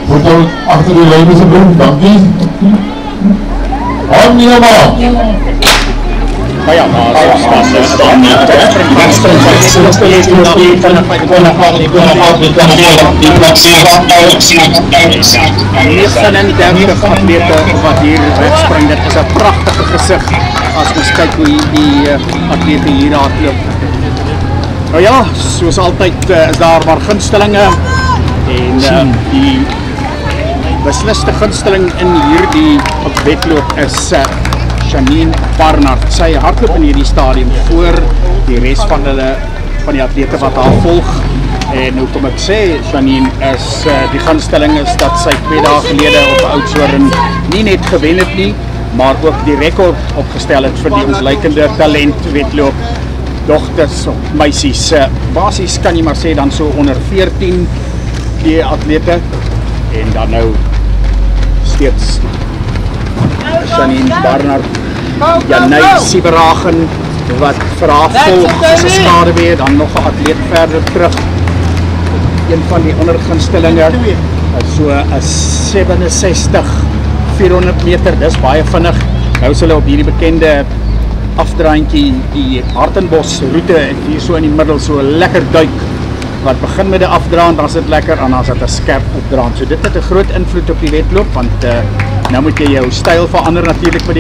Voetel achter die lijn asseblief, dankie. Aanneem. Ja, maar wat hier wegspring, dit is 'n pragtige gesig as ons kyk hoe die atlete hier hardloop. Nou ja, soos altyd is daar maar gunstelinge en die besliste gunsteling in hierdie wedloop is Janine Barnard. Sy hardloop in hierdie stadium voor die res van die atlete wat haar volg. En hoekom ek sê Janine is die gunsteling is dat sy 2 dae gelede op Oudtshoorn nie net gewen het nie, maar ook die rekord opgestel het vir die ontleikende talent wedloop dogters of meisies. Basies kan jy maar sê dan so onder 14 die atlete en dan nou steeds Janine Barnard, Janay Sieberagen wat vir haar volg as 'n skaduwee, dan nog 'n atleet verder terug. Een van die ander gunstelinge so 'n 67 400 meter, dis baie vinnig. Nou is hulle op hierdie bekende afdraantjie, die Hartenbos roete en hier so in die middel so 'n lekker duik wat begin met 'n afdraand, dan is dit lekker en dan is dit 'n skerp opdraand. So dit het 'n groot invloed op die wedloop want nou moet jy jou styl verander natuurlik by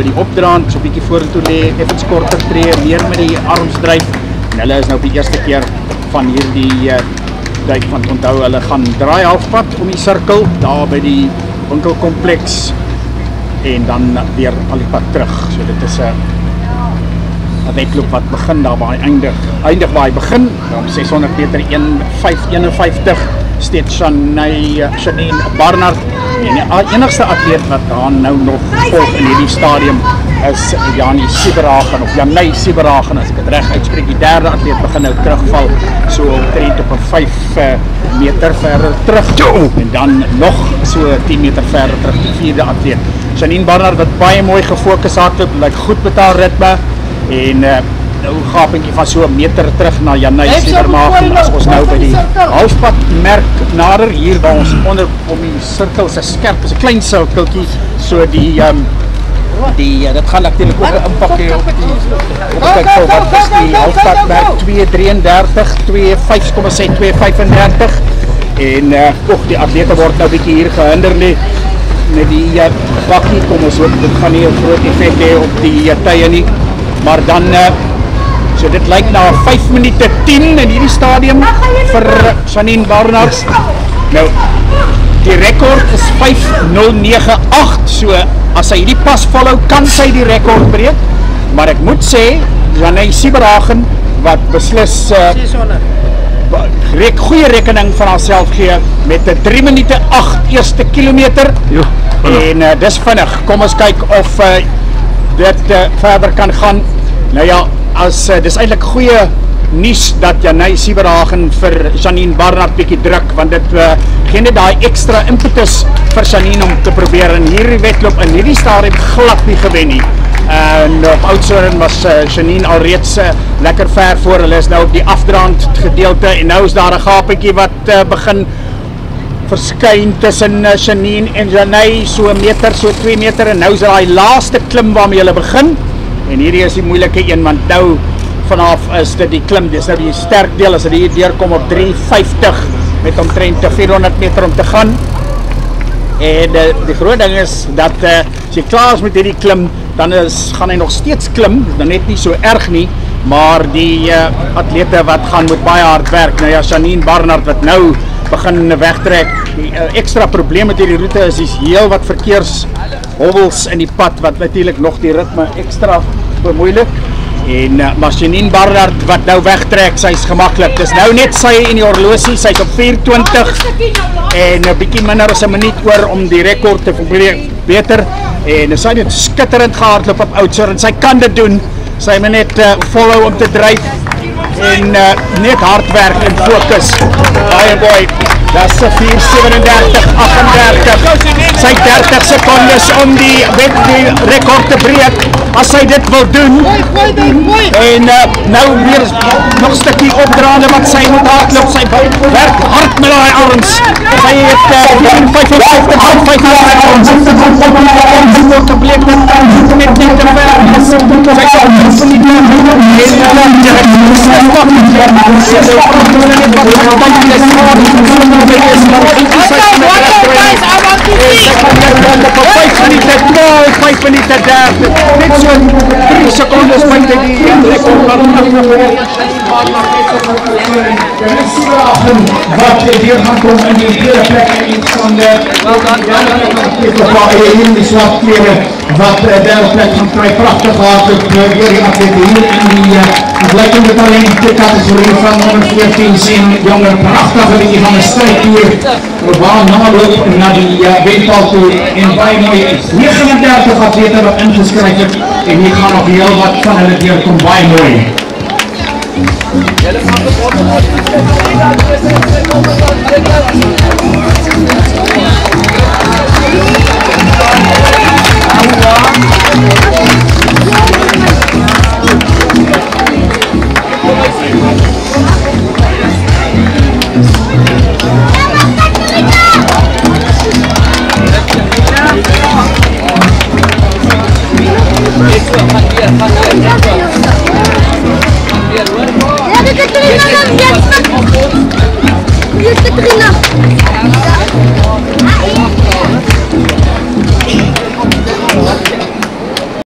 die opdraand, so 'n bietjie vorentoe lê, effens korter tree, meer met die arms dryf. En hulle is nou op die eerste keer van hierdie duik, want onthou hulle gaan draai halfpad om die sirkel daar by die winkelkompleks en dan weer al die pad terug. So dit is 'n wedloop wat begin daar waar hy eindig waar hy begin om 600 meter 1:5:51 steeds Janine Barnard. En die enigste atleet wat daar nou nog volg in hierdie stadium is Janay Sieberagen of Janay Sieberagen as ek dit reg uitspreek. Die derde atleet begin nou terugval so omtrent op 'n 5 meter verder terug en dan nog so 10 meter verder terug die vierde atleet. Janine Barnard wat baie mooi gefokus hardloop, lyk goed met haar ritme en nou gapentjie van so 'n meter terug na Janay Sieberagen as ons nou by die halfpad merk nader hier waar ons onder om die sirkel se skerp is 'n klein sirkeltjie, so die dit gaan natuurlik ook 'n impak hê op kyk gou wat is die halfpad merk 2:33 2:5,6 en die atlete word nou bietjie hier gehinder met die bakkie. Kom ons hoop dit gaan nie 'n groot effek hê op die tye nie, maar dan so dit lyk na 5 minute 10 in hierdie stadium vir Janine Barnard. Nou die rekord is 5:09.8, so as sy hierdie pas volhou kan sy die rekord breek, maar ek moet sê Janay Sieberagen wat beslis goeie rekening van haarself gee met 'n 3 minute 8 eerste kilometer en dis vinnig. Kom ons kyk of dit verder kan gaan. Nou ja, as dis eintlik goeie nuus dat Janay Sieberagen vir Janine Barnard bietjie druk, want dit gee net daai ekstra impetus vir Janine om te probeer in hierdie wedloop in hierdie stadium glad nie gewen nie. En op Oudtshoorn was Janine alreeds lekker ver voor. Hulle is nou op die afdraand gedeelte en nou is daar 'n gapetjie wat begin verskyn tussen Janine en Janay, so 'n meter, so 2 meter en nou is daai laaste klim waarmee hulle begin. En hierdie is die moeilike een want nou vanaf is dit die klim, dis nou die sterk deel as dit hier deurkom op 3:50 met omtrent 400 meter om te gaan. En die groot ding is dat as jy klaar is met hierdie klim, dan gaan hy nog steeds klim, dan net nie so erg nie, maar die atlete wat gaan moet baie hard werk. Nou ja, Janine Barnard wat nou begin wegtrek. Die ekstra probleem met hierdie roete is heel wat verkeershobbels in die pad wat natuurlik nog die ritme ekstra bemoeilik. En maar Janine Barnard wat nou wegtrek, sy's gemaklik. Dis nou net sy en die horlosie, sy's op 4:20 en 'n bietjie minder as 'n minuut oor om die rekord te beter. En sy het net skitterend gehardloop op Oudtshoorn en sy kan dit doen. Sy moet net volhou om te dryf en net hard werk en fokus. Baie mooi. Dis 4:37.38. Sy 30 sekondes om die rekord te breek. as sy dit wil doen. En nou weer nog 'n stukkie opdraande wat sy moet hardloop. Sy werk hard met haar arms. Sy het 55 arms gebleek dat met net te ver is. Sy kan nie doen vijf minuten derde. Net so 3 secondes buiten die rekord wat hier gaan komen in die hele plek van de die zwart kleren wat de derde plek van vrij prachtig gaat weer die atleten hier in die blijkende talentcategorie van 114 zien jongen prachtige die van de strijd hier waar namelijk naar die weektal toe in bij mooi 39 atleten wat ingeschreven en hier gaan nog heel wat van hen hier komt bij mooi. Ya,